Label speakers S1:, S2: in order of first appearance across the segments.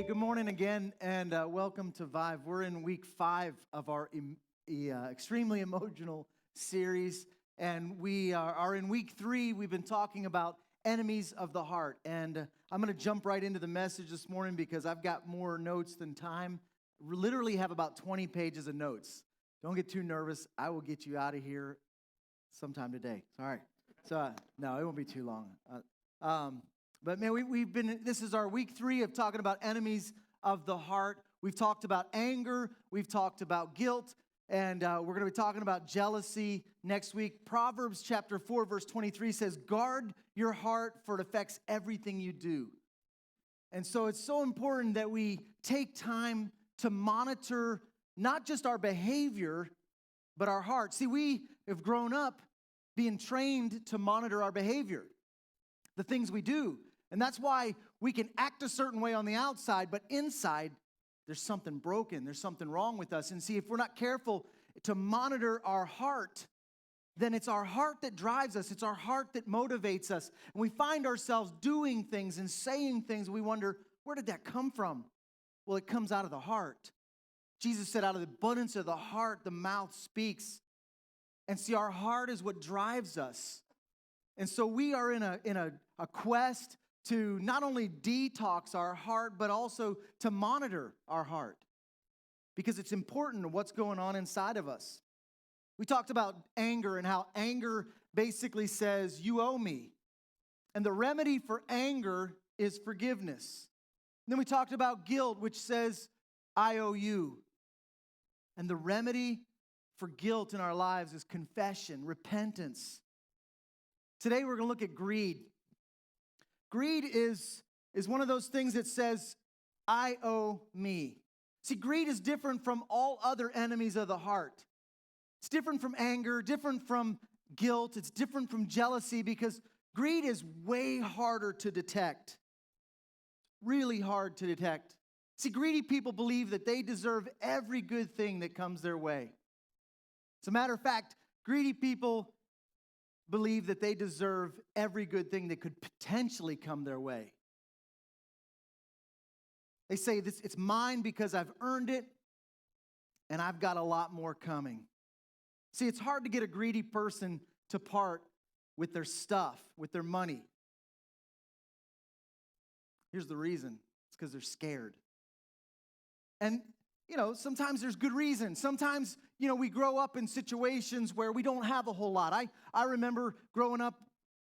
S1: Hey, good morning again, and welcome to Vive. We're in week 5 of our Extremely Emotional series, and we are in week 3. We've been talking about enemies of the heart, and I'm going to jump right into the message this morning because I've got more notes than time. We literally have about 20 pages of notes. Don't get too nervous. I will get you out of here sometime today. All right. So, no, it won't be too long. But man, this is our week 3 of talking about enemies of the heart. We've talked about anger, we've talked about guilt, and we're going to be talking about jealousy next week. Proverbs chapter 4, verse 23 says, guard your heart, for it affects everything you do. And so it's so important that we take time to monitor not just our behavior, but our heart. See, we have grown up being trained to monitor our behavior, the things we do. And that's why we can act a certain way on the outside, but inside, there's something broken. There's something wrong with us. And see, if we're not careful to monitor our heart, then it's our heart that drives us. It's our heart that motivates us. And we find ourselves doing things and saying things. We wonder, where did that come from? Well, it comes out of the heart. Jesus said, out of the abundance of the heart, the mouth speaks. And see, our heart is what drives us. And so we are in a quest to not only detox our heart, but also to monitor our heart, because it's important what's going on inside of us. We talked about anger and how anger basically says, you owe me. And the remedy for anger is forgiveness. And then we talked about guilt, which says, I owe you. And the remedy for guilt in our lives is confession, repentance. Today we're going to look at greed. Greed is one of those things that says, I owe me. See, greed is different from all other enemies of the heart. It's different from anger, different from guilt. It's different from jealousy because greed is way harder to detect. Really hard to detect. See, greedy people believe that they deserve every good thing that comes their way. As a matter of fact, greedy people believe that they deserve every good thing that could potentially come their way. They say, it's mine because I've earned it, and I've got a lot more coming. See, it's hard to get a greedy person to part with their stuff, with their money. Here's the reason. It's because they're scared. And sometimes there's good reasons. Sometimes, we grow up in situations where we don't have a whole lot. I remember growing up,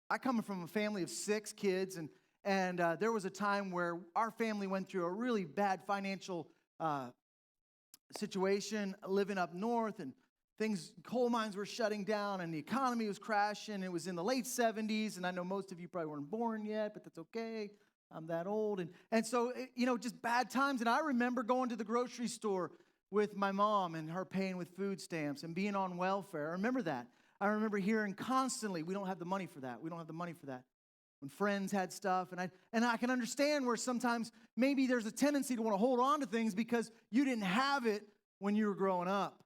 S1: I come from a family of 6 kids, and there was a time where our family went through a really bad financial situation living up north, and coal mines were shutting down, and the economy was crashing. It was in the late 70s, and I know most of you probably weren't born yet, but that's okay. I'm that old. And so, just bad times. And I remember going to the grocery store with my mom and her paying with food stamps and being on welfare. I remember that. I remember hearing constantly, we don't have the money for that. We don't have the money for that. When friends had stuff. And I can understand where sometimes maybe there's a tendency to want to hold on to things because you didn't have it when you were growing up.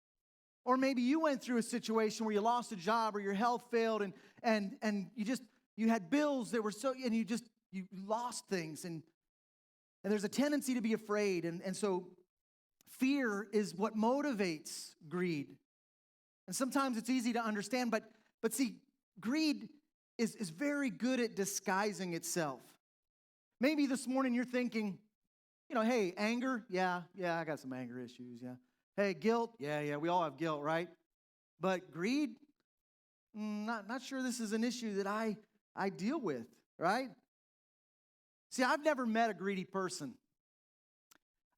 S1: Or maybe you went through a situation where you lost a job or your health failed and you had bills that were and you lost things, and there's a tendency to be afraid, and so fear is what motivates greed. And sometimes it's easy to understand, but see, greed is very good at disguising itself. Maybe this morning you're thinking, hey, anger, yeah, I got some anger issues, yeah. Hey, guilt, yeah, we all have guilt, right? But greed, not sure this is an issue that I deal with, right? See, I've never met a greedy person.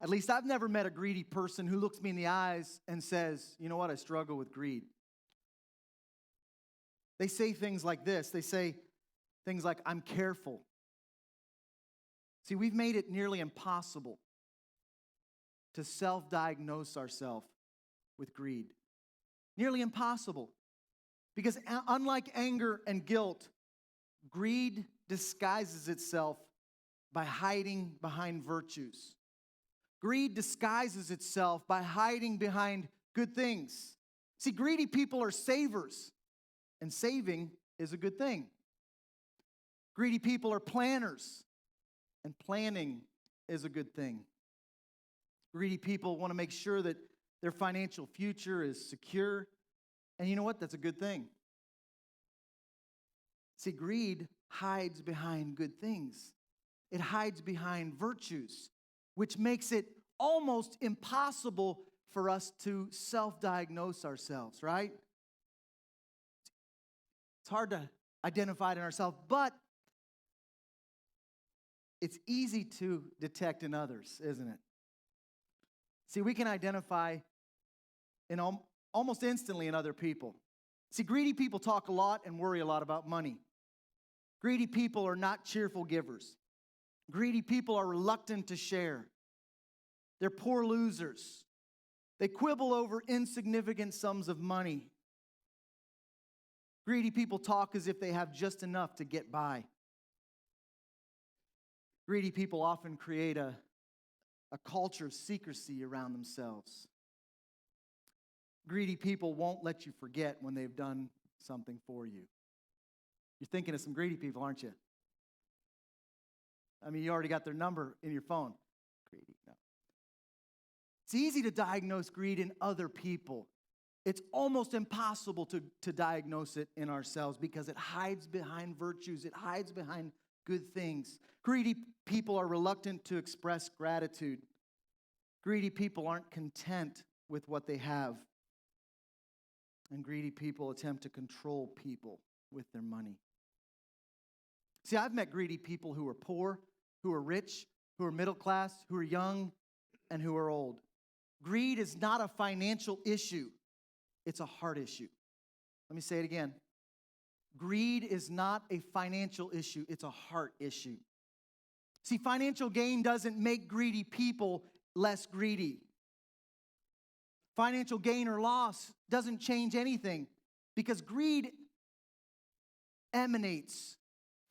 S1: At least I've never met a greedy person who looks me in the eyes and says, you know what, I struggle with greed. They say things like this. They say things like, I'm careful. See, we've made it nearly impossible to self-diagnose ourselves with greed. Nearly impossible. Because unlike anger and guilt, greed disguises itself by hiding behind virtues. Greed disguises itself by hiding behind good things. See, greedy people are savers, and saving is a good thing. Greedy people are planners, and planning is a good thing. Greedy people want to make sure that their financial future is secure. And you know what? That's a good thing. See, greed hides behind good things. It hides behind virtues, which makes it almost impossible for us to self-diagnose ourselves, right? It's hard to identify it in ourselves, but it's easy to detect in others, isn't it? See, we can identify in almost instantly in other people. See, greedy people talk a lot and worry a lot about money. Greedy people are not cheerful givers. Greedy people are reluctant to share. They're poor losers. They quibble over insignificant sums of money. Greedy people talk as if they have just enough to get by. Greedy people often create a culture of secrecy around themselves. Greedy people won't let you forget when they've done something for you. You're thinking of some greedy people, aren't you? I mean, you already got their number in your phone. Greedy, no. It's easy to diagnose greed in other people. It's almost impossible to diagnose it in ourselves because it hides behind virtues. It hides behind good things. Greedy people are reluctant to express gratitude. Greedy people aren't content with what they have. And greedy people attempt to control people with their money. See, I've met greedy people who are poor, who are rich, who are middle class, who are young, and who are old. Greed is not a financial issue. It's a heart issue. Let me say it again. Greed is not a financial issue. It's a heart issue. See, financial gain doesn't make greedy people less greedy. Financial gain or loss doesn't change anything because greed emanates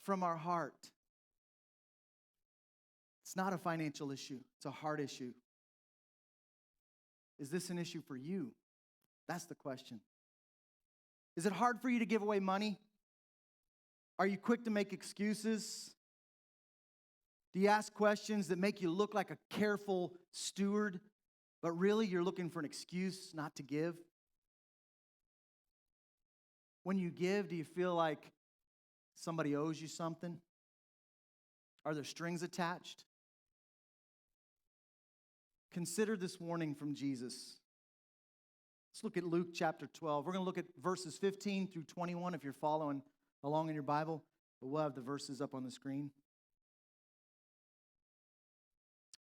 S1: from our heart. It's not a financial issue. It's a heart issue. Is this an issue for you? That's the question. Is it hard for you to give away money? Are you quick to make excuses? Do you ask questions that make you look like a careful steward, but really you're looking for an excuse not to give? When you give, do you feel like somebody owes you something? Are there strings attached? Consider this warning from Jesus. Let's look at Luke chapter 12. We're going to look at verses 15 through 21 if you're following along in your Bible, but we'll have the verses up on the screen.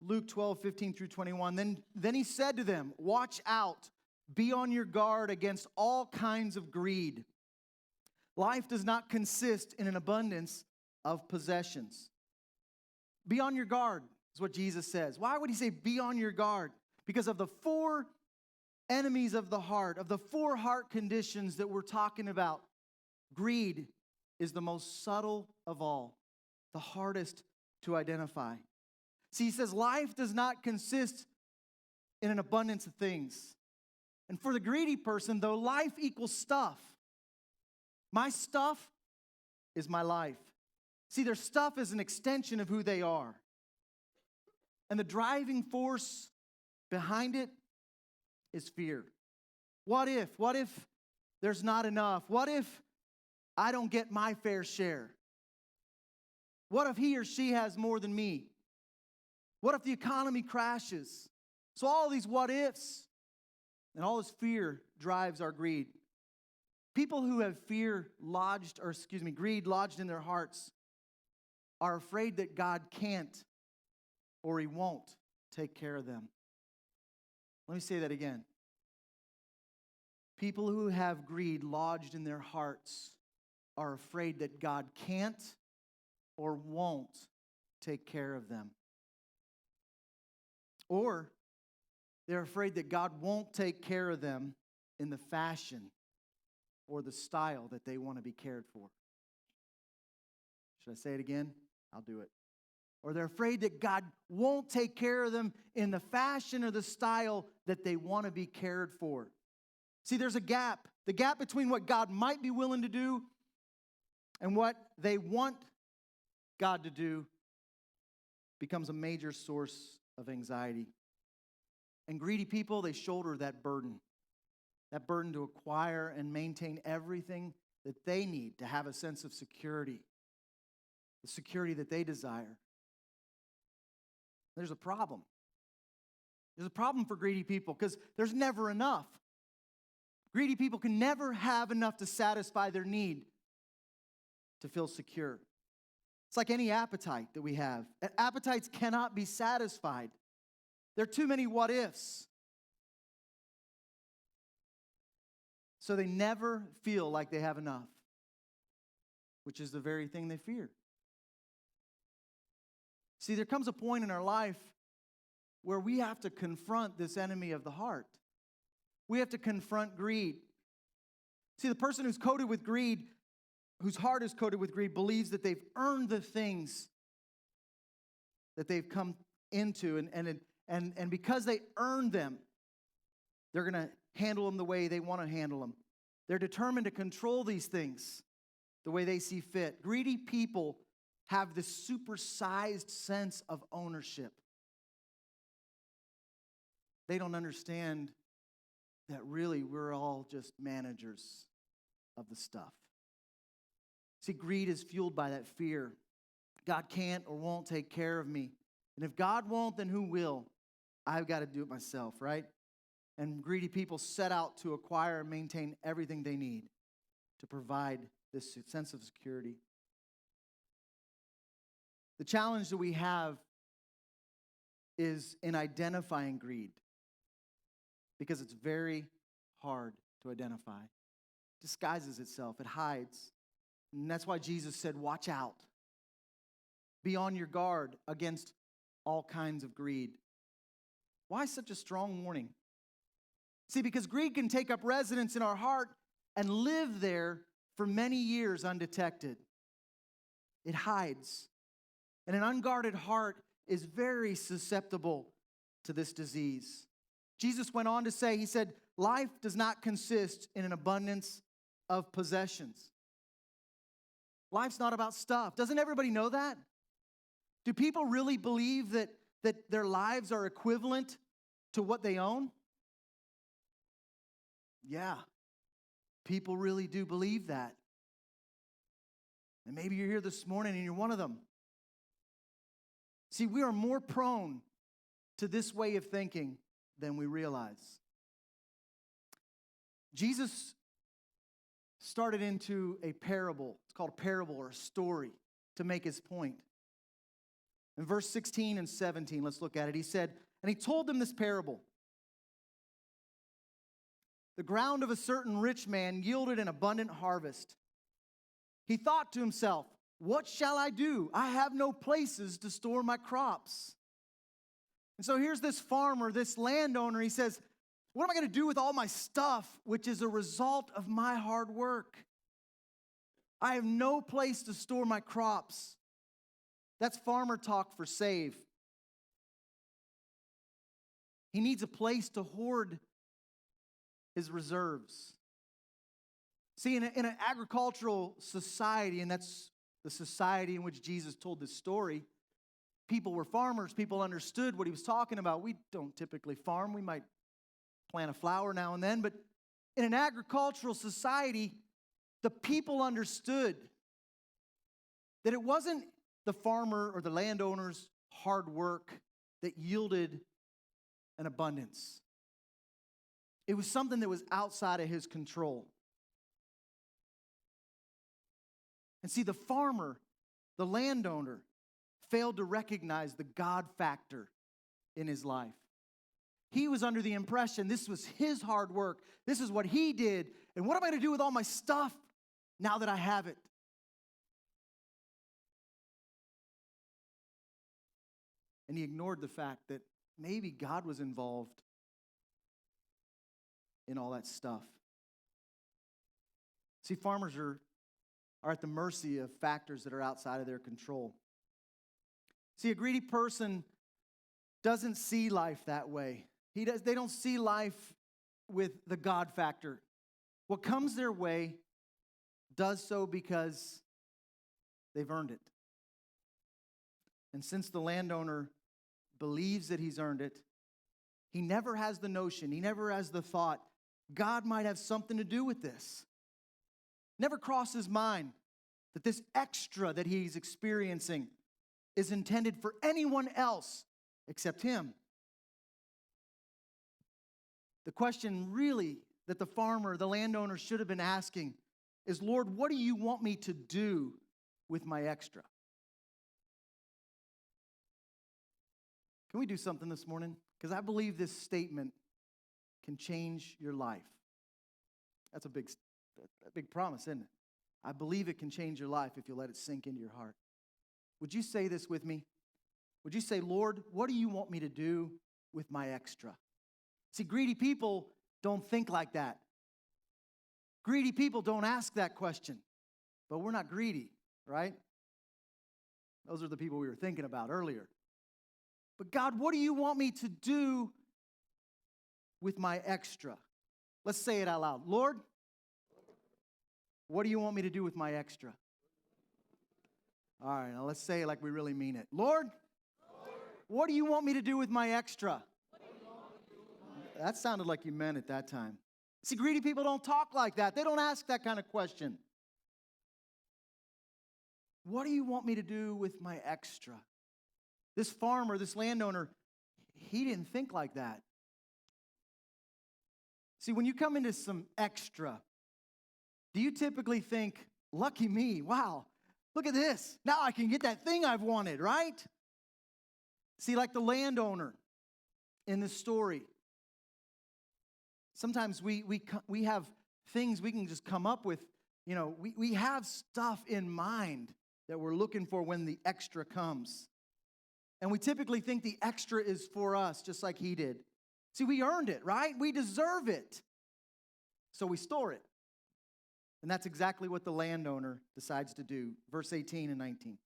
S1: Luke 12, 15 through 21. Then he said to them, "Watch out, be on your guard against all kinds of greed. Life does not consist in an abundance of possessions." Be on your guard is what Jesus says. Why would he say be on your guard? Because of the four enemies of the heart, of the four heart conditions that we're talking about. Greed is the most subtle of all, the hardest to identify. See, he says life does not consist in an abundance of things. And for the greedy person, though, life equals stuff. My stuff is my life. See, their stuff is an extension of who they are. And the driving force behind it is fear. What if? What if there's not enough? What if I don't get my fair share? What if he or she has more than me? What if the economy crashes? So all these what ifs and all this fear drives our greed. People who have greed lodged in their hearts are afraid that God can't or he won't take care of them. Let me say that again. People who have greed lodged in their hearts are afraid that God can't or won't take care of them. Or they're afraid that God won't take care of them in the fashion or the style that they want to be cared for. Should I say it again? I'll do it. Or they're afraid that God won't take care of them in the fashion or the style that they want to be cared for. See, there's a gap. The gap between what God might be willing to do and what they want God to do becomes a major source of anxiety. And greedy people, they shoulder that burden to acquire and maintain everything that they need to have a sense of security, the security that they desire. There's a problem. There's a problem for greedy people because there's never enough. Greedy people can never have enough to satisfy their need to feel secure. It's like any appetite that we have. Appetites cannot be satisfied. There are too many what ifs. So they never feel like they have enough, which is the very thing they fear. See, there comes a point in our life where we have to confront this enemy of the heart. We have to confront greed. See, the person who's coated with greed, whose heart is coated with greed, believes that they've earned the things that they've come into, and because they earned them, they're going to handle them the way they want to handle them. They're determined to control these things the way they see fit. Greedy people have this supersized sense of ownership. They don't understand that really we're all just managers of the stuff. See, greed is fueled by that fear. God can't or won't take care of me. And if God won't, then who will? I've got to do it myself, right? And greedy people set out to acquire and maintain everything they need to provide this sense of security. The challenge that we have is in identifying greed, because it's very hard to identify. It disguises itself. It hides. And that's why Jesus said, watch out. Be on your guard against all kinds of greed. Why such a strong warning? See, because greed can take up residence in our heart and live there for many years undetected. It hides. And an unguarded heart is very susceptible to this disease. Jesus went on to say, he said, life does not consist in an abundance of possessions. Life's not about stuff. Doesn't everybody know that? Do people really believe that their lives are equivalent to what they own? Yeah, people really do believe that. And maybe you're here this morning and you're one of them. See, we are more prone to this way of thinking than we realize. Jesus started into a parable. It's called a parable or a story to make his point. In verse 16 and 17, let's look at it. He said, and he told them this parable. The ground of a certain rich man yielded an abundant harvest. He thought to himself, what shall I do? I have no places to store my crops. And so here's this farmer, this landowner. He says, what am I going to do with all my stuff, which is a result of my hard work? I have no place to store my crops. That's farmer talk for save. He needs a place to hoard his reserves. See, in an agricultural society, and that's the society in which Jesus told this story, people were farmers. People understood what he was talking about. We don't typically farm. We might plant a flower now and then, but in an agricultural society, the people understood that it wasn't the farmer or the landowner's hard work that yielded an abundance. It was something that was outside of his control. And see, the farmer, the landowner, failed to recognize the God factor in his life. He was under the impression this was his hard work. This is what he did. And what am I going to do with all my stuff now that I have it? And he ignored the fact that maybe God was involved in all that stuff. See, farmers are at the mercy of factors that are outside of their control. See, a greedy person doesn't see life that way. They don't see life with the God factor. What comes their way does so because they've earned it. And since the landowner believes that he's earned it, He never has the notion, he never has the thought, God might have something to do with this. Never crossed his mind that this extra that he's experiencing is intended for anyone else except him. The question really that the farmer, the landowner should have been asking is, Lord, what do you want me to do with my extra? Can we do something this morning? Because I believe this statement can change your life. That's a big promise, isn't it? I believe it can change your life if you let it sink into your heart. Would you say this with me? Would you say, Lord, what do you want me to do with my extra? See, greedy people don't think like that. Greedy people don't ask that question. But we're not greedy, right? Those are the people we were thinking about earlier. But God, what do you want me to do with my extra? Let's say it out loud. Lord, what do you want me to do with my extra? All right, now let's say it like we really mean it. Lord, what do you want me to do with my extra? That sounded like you meant it that time. See, greedy people don't talk like that. They don't ask that kind of question. What do you want me to do with my extra? This farmer, this landowner, he didn't think like that. See, when you come into some extra, do you typically think, lucky me, wow, look at this. Now I can get that thing I've wanted, right? See, like the landowner in this story, sometimes we have things we can just come up with. You know, we have stuff in mind that we're looking for when the extra comes. And we typically think the extra is for us, just like he did. See, we earned it, right? We deserve it. So we store it. And that's exactly what the landowner decides to do. Verse 18 and 19.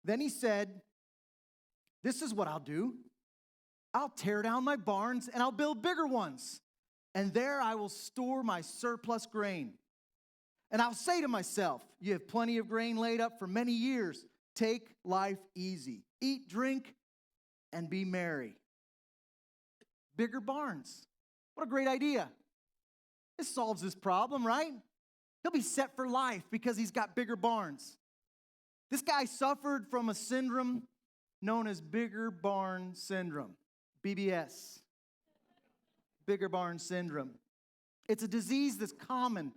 S1: Then he said, this is what I'll do. I'll tear down my barns and I'll build bigger ones. And there I will store my surplus grain. And I'll say to myself, you have plenty of grain laid up for many years. Take life easy. Eat, drink, and be merry. Bigger barns. What a great idea. This solves this problem, right? He'll be set for life because he's got bigger barns. This guy suffered from a syndrome known as bigger barn syndrome, BBS. Bigger barn syndrome. It's a disease that's common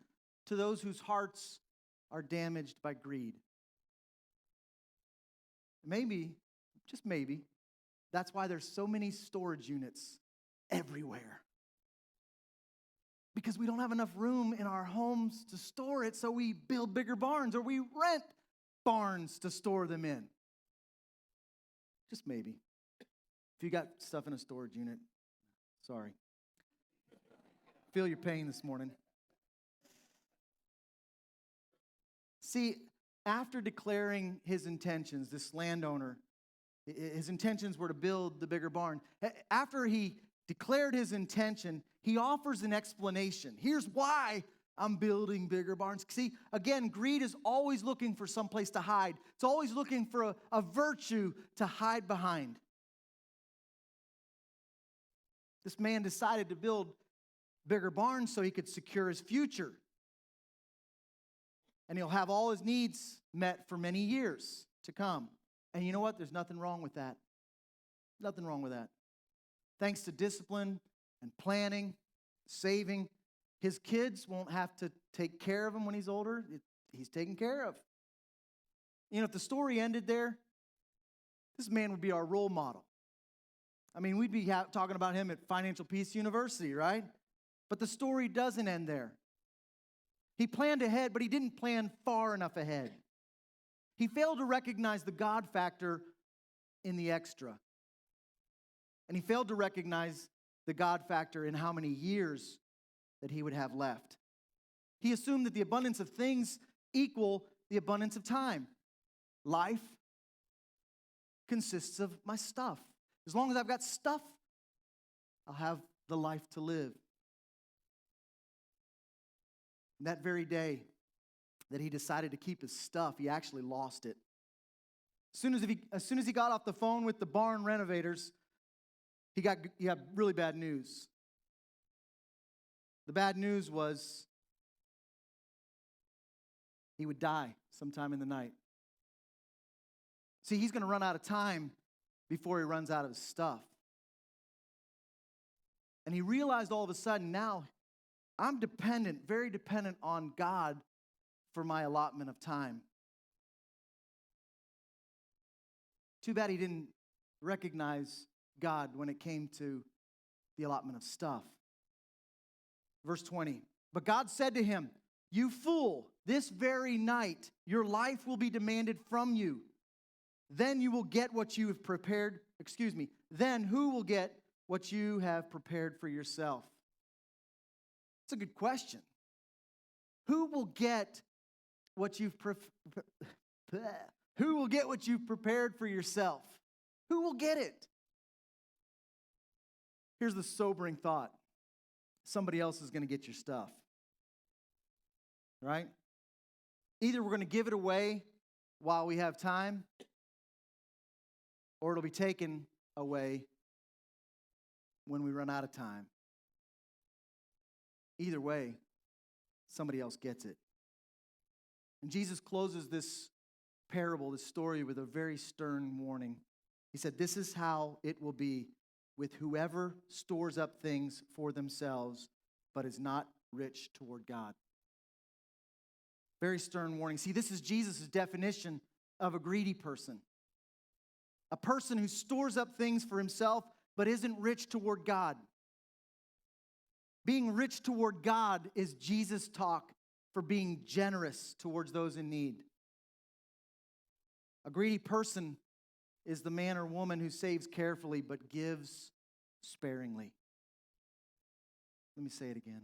S1: to those whose hearts are damaged by greed. Maybe, just maybe, that's why there's so many storage units everywhere. Because we don't have enough room in our homes to store it, so we build bigger barns or we rent barns to store them in. Just maybe. If you got stuff in a storage unit, sorry. Feel your pain this morning. See, after declaring his intentions, this landowner, his intentions were to build the bigger barn. After he declared his intention, he offers an explanation. Here's why I'm building bigger barns. See, again, greed is always looking for some place to hide. It's always looking for a virtue to hide behind. This man decided to build bigger barns so he could secure his future. And he'll have all his needs met for many years to come. And you know what? There's nothing wrong with that. Nothing wrong with that. Thanks to discipline and planning, saving, his kids won't have to take care of him when he's older. He's taken care of. You know, if the story ended there, this man would be our role model. I mean, we'd be talking about him at Financial Peace University, right? But the story doesn't end there. He planned ahead, but he didn't plan far enough ahead. He failed to recognize the God factor in the extra. And he failed to recognize the God factor in how many years that he would have left. He assumed that the abundance of things equal the abundance of time. Life consists of my stuff. As long as I've got stuff, I'll have the life to live. And that very day that he decided to keep his stuff, he actually lost it. As soon as he got off the phone with the barn renovators, he got really bad news. The bad news was he would die sometime in the night. See, he's going to run out of time before he runs out of his stuff. And he realized all of a sudden, now I'm dependent, very dependent on God for my allotment of time. Too bad he didn't recognize God when it came to the allotment of stuff. Verse 20, but God said to him, you fool, this very night your life will be demanded from you. Then you will get what you have prepared. Then who will get what you have prepared for yourself? It's a good question. Who will get what you've Who will get what you've prepared for yourself? Who will get it? Here's the sobering thought. Somebody else is going to get your stuff. Right? Either we're going to give it away while we have time, or it'll be taken away when we run out of time. Either way, somebody else gets it. And Jesus closes this parable, this story, with a very stern warning. He said, this is how it will be with whoever stores up things for themselves, but is not rich toward God. Very stern warning. See, this is Jesus' definition of a greedy person. A person who stores up things for himself, but isn't rich toward God. Being rich toward God is Jesus' talk for being generous towards those in need. A greedy person is the man or woman who saves carefully but gives sparingly. Let me say it again.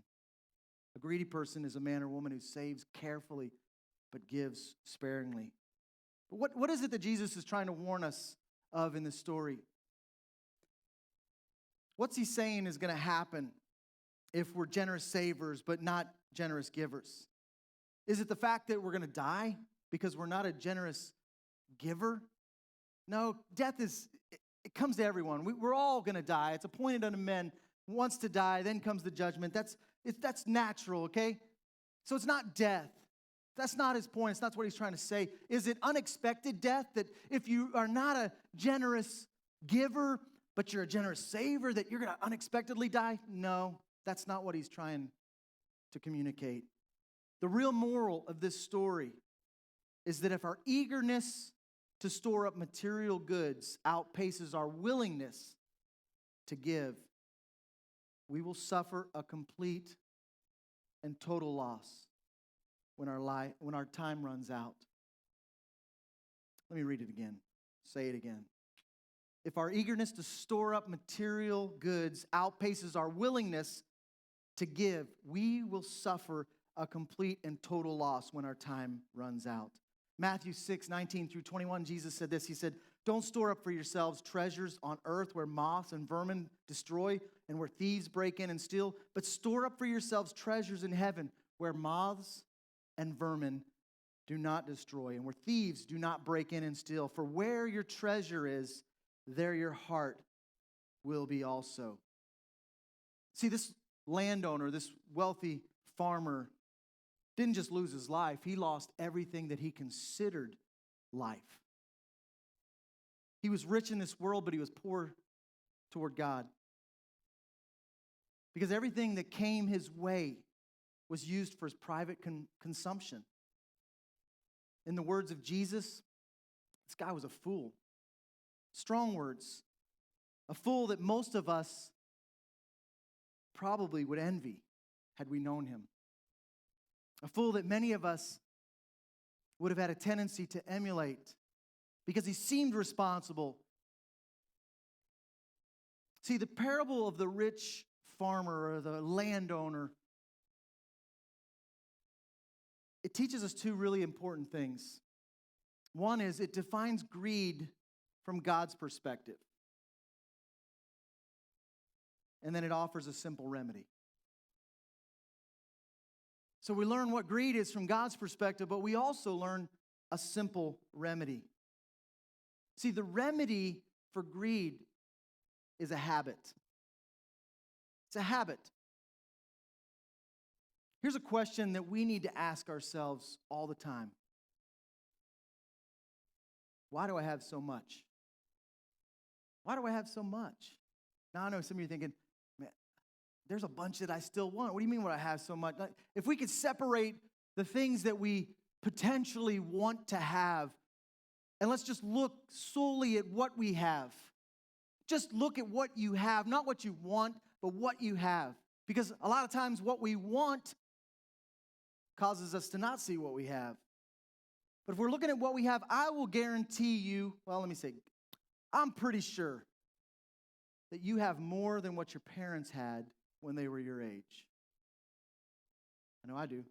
S1: A greedy person is a man or woman who saves carefully but gives sparingly. But what is it that Jesus is trying to warn us of in this story? What's he saying is going to happen if we're generous savers but not generous givers? Is it the fact that we're going to die because we're not a generous giver? No, death it comes to everyone. We're all going to die. It's appointed unto men once to die, then comes the judgment. That's natural, okay? So it's not death. That's not his point. It's not what he's trying to say. Is it unexpected death, that if you are not a generous giver, but you're a generous saver, that you're going to unexpectedly die? No, that's not what he's trying to communicate. The real moral of this story is that if our eagerness to store up material goods outpaces our willingness to give, we will suffer a complete and total loss when our time runs out. Let me read it again. Say it again. If our eagerness to store up material goods outpaces our willingness to give, we will suffer a complete and total loss when our time runs out. Matthew 6:19-21, Jesus said this. He said, don't store up for yourselves treasures on earth where moths and vermin destroy and where thieves break in and steal, but store up for yourselves treasures in heaven where moths and vermin do not destroy and where thieves do not break in and steal. For where your treasure is, there your heart will be also. See, this landowner, this wealthy farmer, didn't just lose his life, he lost everything that he considered life. He was rich in this world, but he was poor toward God. Because everything that came his way was used for his private consumption. In the words of Jesus, this guy was a fool. Strong words. A fool that most of us probably would envy had we known him. A fool that many of us would have had a tendency to emulate because he seemed responsible. See, the parable of the rich farmer or the landowner, it teaches us two really important things. One is it defines greed from God's perspective. And then it offers a simple remedy. So we learn what greed is from God's perspective, but we also learn a simple remedy. See, the remedy for greed is a habit. It's a habit. Here's a question that we need to ask ourselves all the time. Why do I have so much? Why do I have so much? Now, I know some of you are thinking, man, there's a bunch that I still want. What do you mean what I have so much? If we could separate the things that we potentially want to have, and let's just look solely at what we have. Just look at what you have, not what you want, but what you have. Because a lot of times what we want causes us to not see what we have. But if we're looking at what we have, I will guarantee you, well, let me say, I'm pretty sure that you have more than what your parents had when they were your age. I know I do.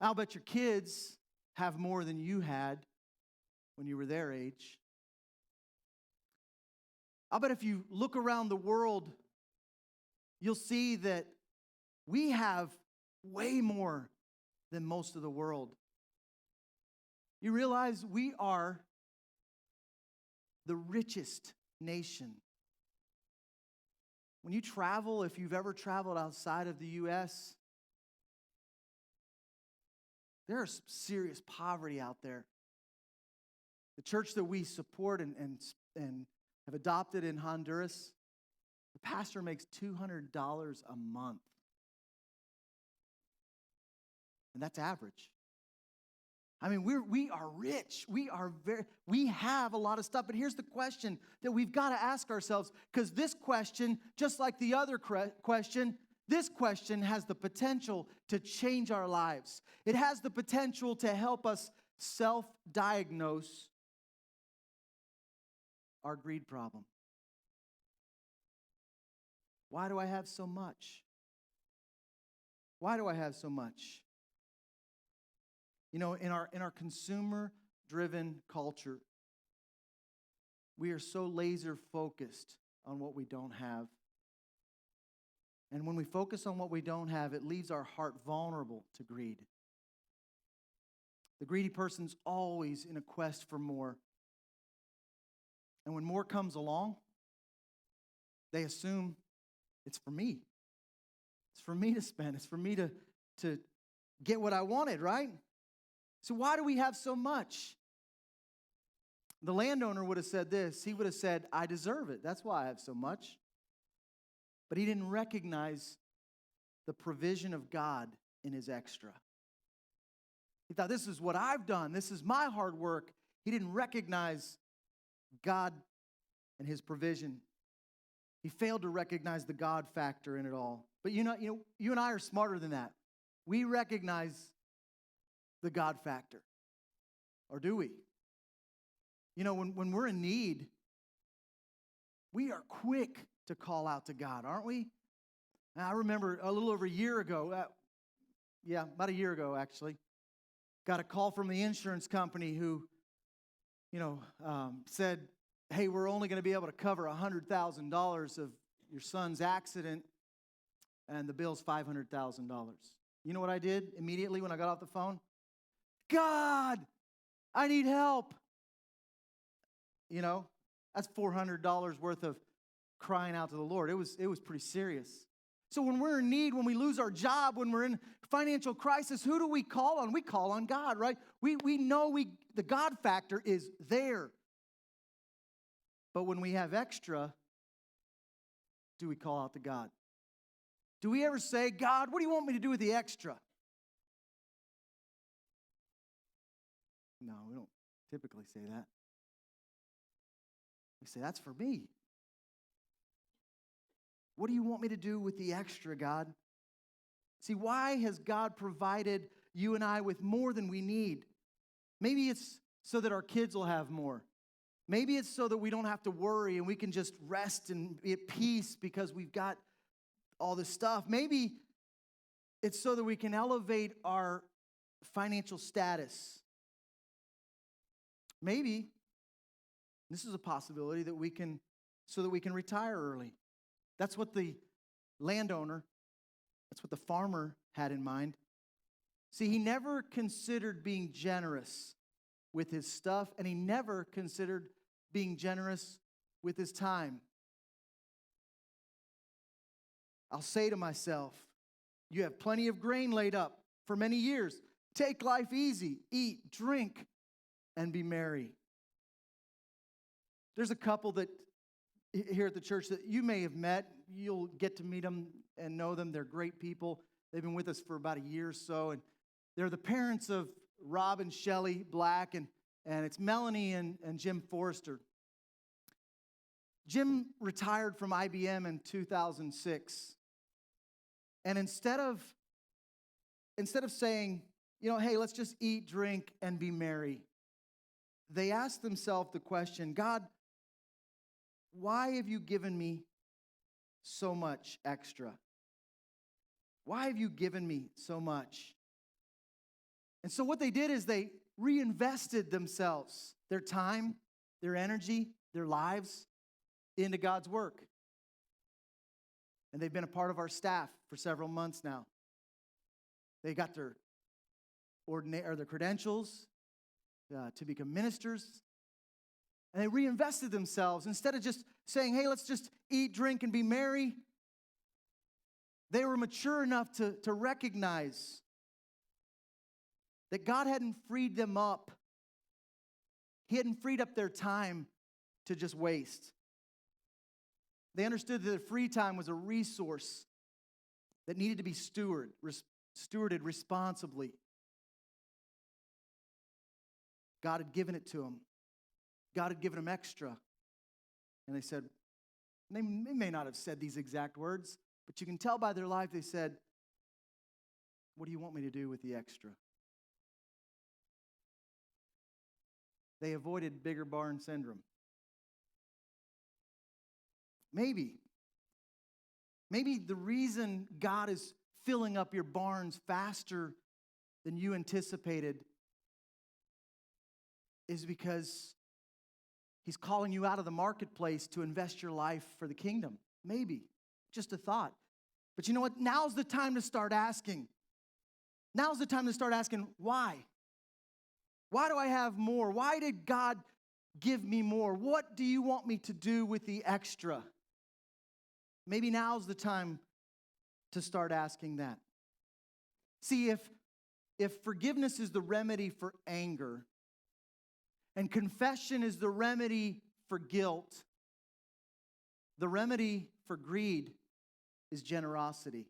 S1: I'll bet your kids have more than you had when you were their age. I'll bet if you look around the world, you'll see that we have way more than most of the world. You realize we are the richest nation. When you travel, if you've ever traveled outside of the U.S., there is serious poverty out there. The church that we support and have adopted in Honduras, the pastor makes $200 a month. And that's average. I mean, we are rich. We have a lot of stuff. But here's the question that we've got to ask ourselves, because this question, just like the other question, this question has the potential to change our lives. It has the potential to help us self-diagnose our greed problem. Why do I have so much? Why do I have so much? You know, in our consumer-driven culture, we are so laser-focused on what we don't have. And when we focus on what we don't have, it leaves our heart vulnerable to greed. The greedy person's always in a quest for more. And when more comes along, they assume it's for me. It's for me to spend. It's for me to get what I wanted, right? So why do we have so much? The landowner would have said this. He would have said, I deserve it. That's why I have so much. But he didn't recognize the provision of God in his extra. He thought, this is what I've done. This is my hard work. He didn't recognize God and his provision. He failed to recognize the God factor in it all. But you and I are smarter than that. We recognize the God factor. Or do we? You know, when we're in need, we are quick to call out to God, aren't we? And I remember a little over a year ago, about a year ago actually, got a call from the insurance company who, said, hey, we're only going to be able to cover $100,000 of your son's accident, and the bill's $500,000. You know what I did immediately when I got off the phone? God, I need help. You know, that's $400 worth of crying out to the Lord. It was pretty serious. So when we're in need, when we lose our job, when we're in financial crisis, who do we call on? We call on God, right? We know the God factor is there. But when we have extra, do we call out to God? Do we ever say, God, what do you want me to do with the extra? No, we don't typically say that. We say, that's for me. What do you want me to do with the extra, God? See, why has God provided you and I with more than we need? Maybe it's so that our kids will have more. Maybe it's so that we don't have to worry and we can just rest and be at peace because we've got all this stuff. Maybe it's so that we can elevate our financial status. Maybe this is a possibility so that we can retire early. That's what the landowner, that's what the farmer had in mind. See, he never considered being generous with his stuff, and he never considered being generous with his time. I'll say to myself, you have plenty of grain laid up for many years. Take life easy, eat, drink, and be merry. There's a couple that here at the church that you may have met. You'll get to meet them and know them. They're great people. They've been with us for about a year or so. And they're the parents of Rob and Shelley Black, and it's Melanie and Jim Forrester. Jim retired from IBM in 2006. And instead of saying, hey, let's just eat, drink, and be merry, they asked themselves the question, God, why have you given me so much extra? Why have you given me so much? And so what they did is they reinvested themselves, their time, their energy, their lives into God's work. And they've been a part of our staff for several months now. They got their credentials to become ministers. And they reinvested themselves. Instead of just saying, hey, let's just eat, drink, and be merry, they were mature enough to recognize that God hadn't freed them up. He hadn't freed up their time to just waste. They understood that their free time was a resource that needed to be stewarded responsibly. God had given it to them. God had given them extra. And they said, they may not have said these exact words, but you can tell by their life they said, what do you want me to do with the extra? They avoided bigger barn syndrome. Maybe the reason God is filling up your barns faster than you anticipated is because He's calling you out of the marketplace to invest your life for the kingdom. Maybe. Just a thought. But you know what? Now's the time to start asking. Now's the time to start asking, why? Why do I have more? Why did God give me more? What do you want me to do with the extra? Maybe now's the time to start asking that. See, if forgiveness is the remedy for anger, and confession is the remedy for guilt, the remedy for greed is generosity.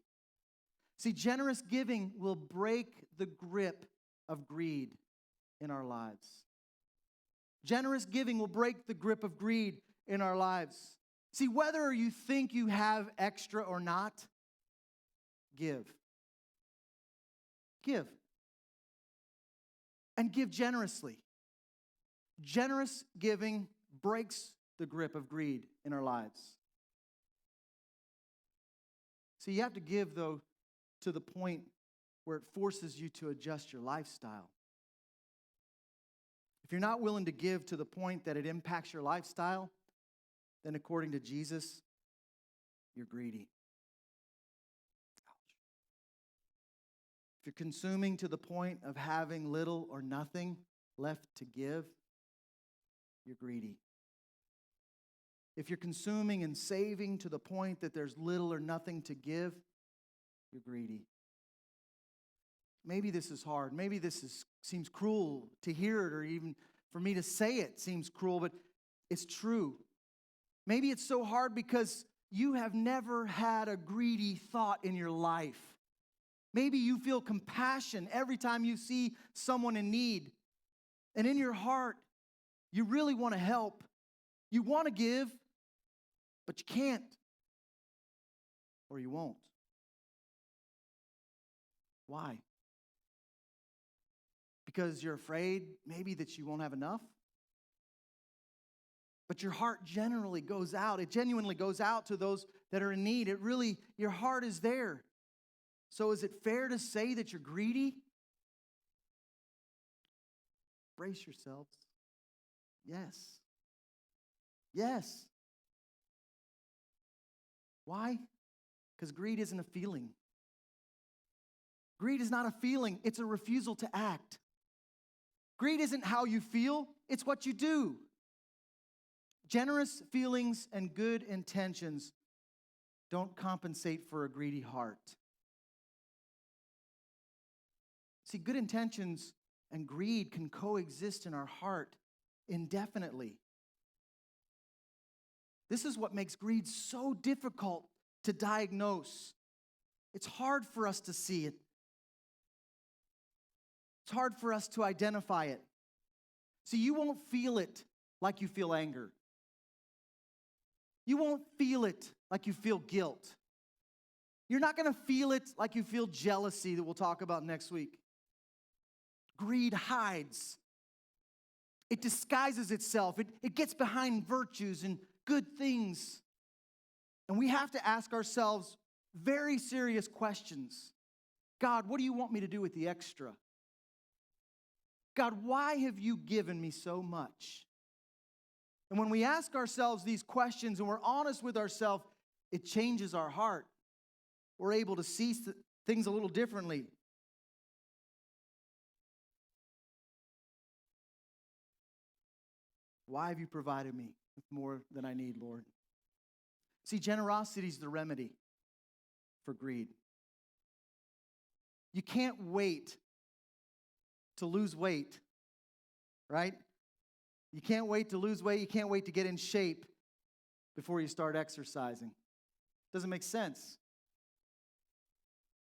S1: See, generous giving will break the grip of greed in our lives. Generous giving will break the grip of greed in our lives. See, whether you think you have extra or not, give. Give. And give generously. Generous giving breaks the grip of greed in our lives. See, you have to give, though, to the point where it forces you to adjust your lifestyle. If you're not willing to give to the point that it impacts your lifestyle, then according to Jesus, you're greedy. Ouch. If you're consuming to the point of having little or nothing left to give, you're greedy. If you're consuming and saving to the point that there's little or nothing to give, you're greedy. Maybe this is hard. Maybe this seems cruel to hear it, or even for me to say it seems cruel, but it's true. Maybe it's so hard because you have never had a greedy thought in your life. Maybe you feel compassion every time you see someone in need. And in your heart, you really want to help. You want to give, but you can't. Or you won't. Why? Because you're afraid maybe that you won't have enough? But your heart generally goes out. It genuinely goes out to those that are in need. Your heart is there. So is it fair to say that you're greedy? Brace yourselves. Yes. Yes. Why? Because greed isn't a feeling. Greed is not a feeling. It's a refusal to act. Greed isn't how you feel. It's what you do. Generous feelings and good intentions don't compensate for a greedy heart. See, good intentions and greed can coexist in our heart indefinitely. This is what makes greed so difficult to diagnose. It's hard for us to see it. It's hard for us to identify it. See, you won't feel it like you feel anger. You won't feel it like you feel guilt. You're not going to feel it like you feel jealousy that we'll talk about next week. Greed hides. It disguises itself. It gets behind virtues and good things. And we have to ask ourselves very serious questions. God, what do you want me to do with the extra? God, why have you given me so much? And when we ask ourselves these questions and we're honest with ourselves, it changes our heart. We're able to see things a little differently. Why have you provided me with more than I need, Lord? See, generosity is the remedy for greed. You can't wait to lose weight, right? You can't wait to lose weight. You can't wait to get in shape before you start exercising. Doesn't make sense.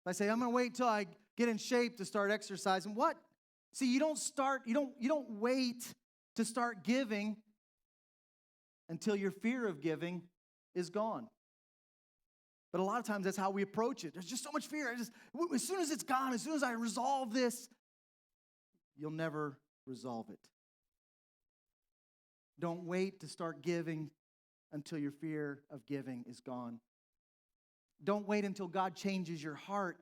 S1: If I say, I'm going to wait till I get in shape to start exercising, what? See, you don't wait to start giving until your fear of giving is gone. But a lot of times that's how we approach it. There's just so much fear. As soon as it's gone, as soon as I resolve this, you'll never resolve it. Don't wait to start giving until your fear of giving is gone. Don't wait until God changes your heart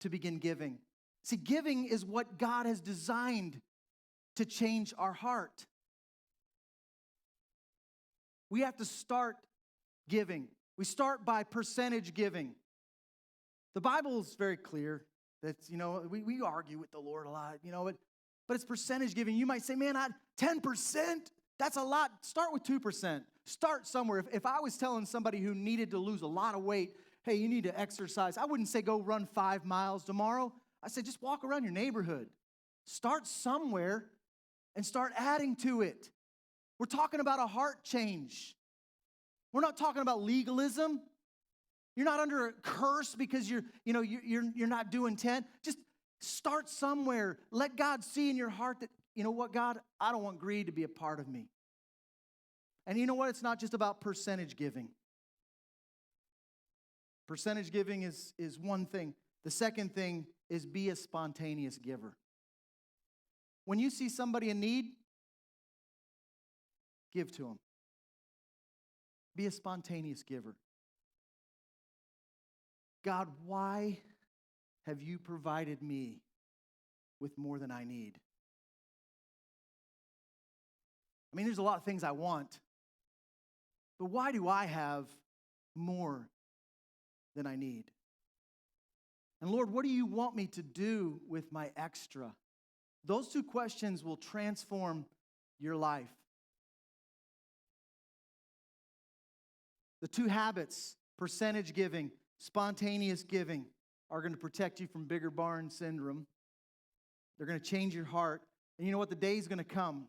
S1: to begin giving. See, giving is what God has designed to change our heart. We have to start giving. We start by percentage giving. The Bible is very clear that, we argue with the Lord a lot, but it's percentage giving. You might say, man, 10%, that's a lot. Start with 2%. Start somewhere. If I was telling somebody who needed to lose a lot of weight, hey, you need to exercise, I wouldn't say go run 5 miles tomorrow. I say just walk around your neighborhood. Start somewhere and start adding to it. We're talking about a heart change. We're not talking about legalism. You're not under a curse because you're not doing 10. Just start somewhere. Let God see in your heart that, you know what, God, I don't want greed to be a part of me. And you know what? It's not just about percentage giving. Percentage giving is one thing. The second thing is be a spontaneous giver. When you see somebody in need, give to them. Be a spontaneous giver. God, why have you provided me with more than I need? I mean, there's a lot of things I want, but why do I have more than I need? And Lord, what do you want me to do with my extra? Those two questions will transform your life. The two habits, percentage giving, spontaneous giving, are going to protect you from bigger barn syndrome. They're going to change your heart. And you know what? The day is going to come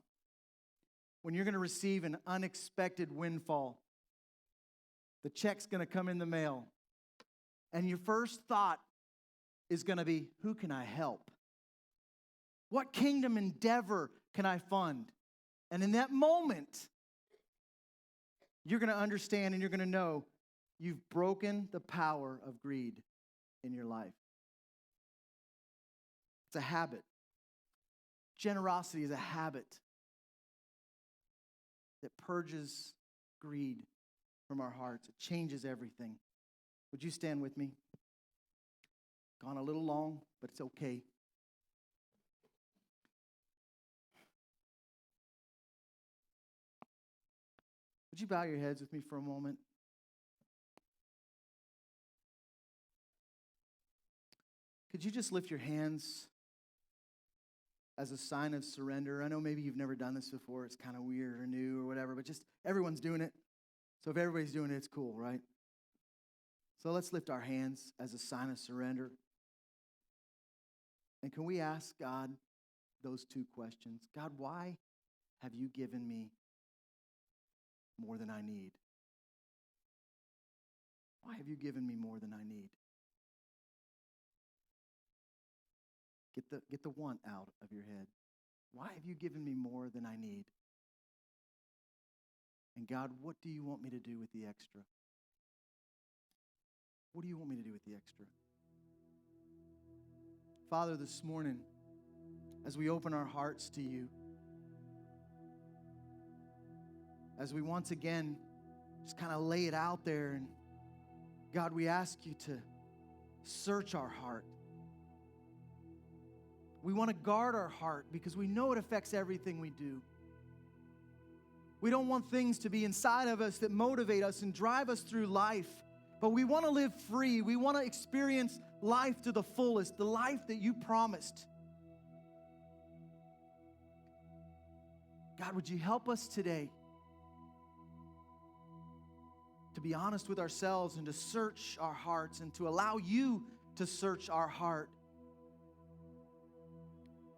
S1: when you're going to receive an unexpected windfall. The check's going to come in the mail. And your first thought is going to be, who can I help? What kingdom endeavor can I fund? And in that moment, you're going to understand and you're going to know you've broken the power of greed in your life. It's a habit. Generosity is a habit that purges greed from our hearts. It changes everything. Would you stand with me? Gone a little long, but it's okay. Would you bow your heads with me for a moment? Could you just lift your hands as a sign of surrender? I know maybe you've never done this before. It's kind of weird or new or whatever, but just everyone's doing it. So if everybody's doing it, it's cool, right? So let's lift our hands as a sign of surrender. And can we ask God those two questions? God, why have you given me more than I need? Why have you given me more than I need? Get the want out of your head. Why have you given me more than I need? And God, what do you want me to do with the extra? What do you want me to do with the extra? Father, this morning, as we open our hearts to you, as we once again just kind of lay it out there, and God, we ask you to search our heart. We want to guard our heart because we know it affects everything we do. We don't want things to be inside of us that motivate us and drive us through life, but we want to live free. We want to experience life to the fullest, the life that you promised. God, would you help us today to be honest with ourselves and to search our hearts and to allow you to search our heart.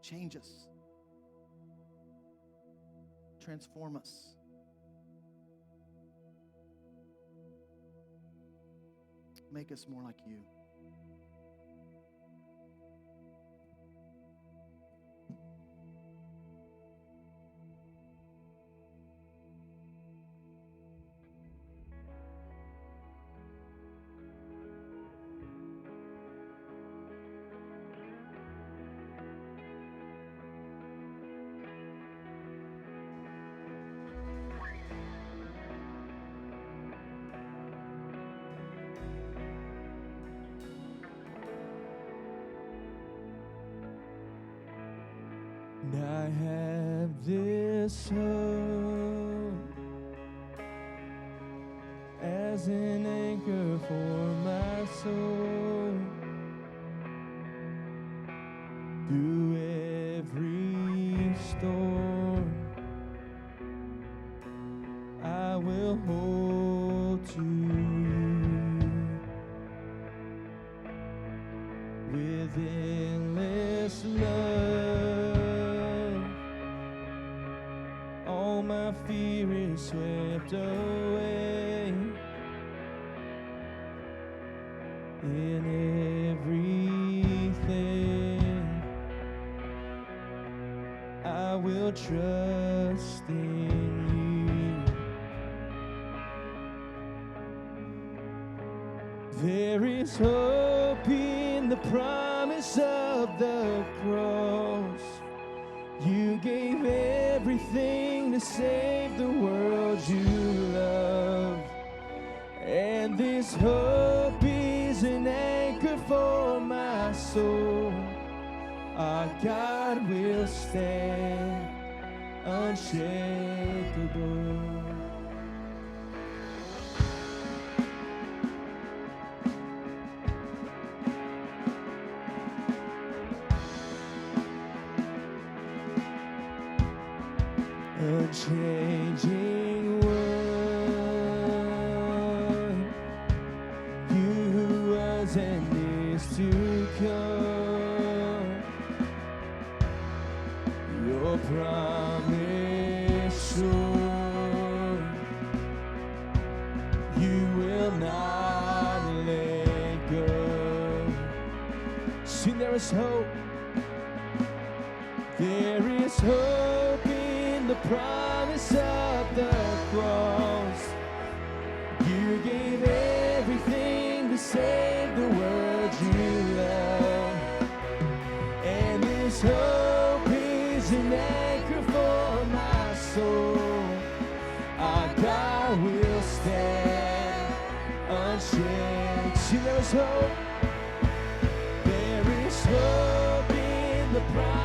S1: Change us. Transform us. Make us more like you.
S2: And I have this hope as an anchor for my soul. Through every storm, I will hold to you with endless love. All my fear is swept away. In everything, I will trust in you. There is hope in the promise of the cross. You gave everything to save the world you love. And this hope is an anchor for my soul. Our God will stand unshakable. Unchanging one, you who was and is to come. Your promise sure, you will not let go. See, there is hope. There is hope in the promise of the cross. You gave everything to save the world you love. And this hope is an anchor for my soul. Our God will stand unshaken. See, there is hope. There is hope in the promise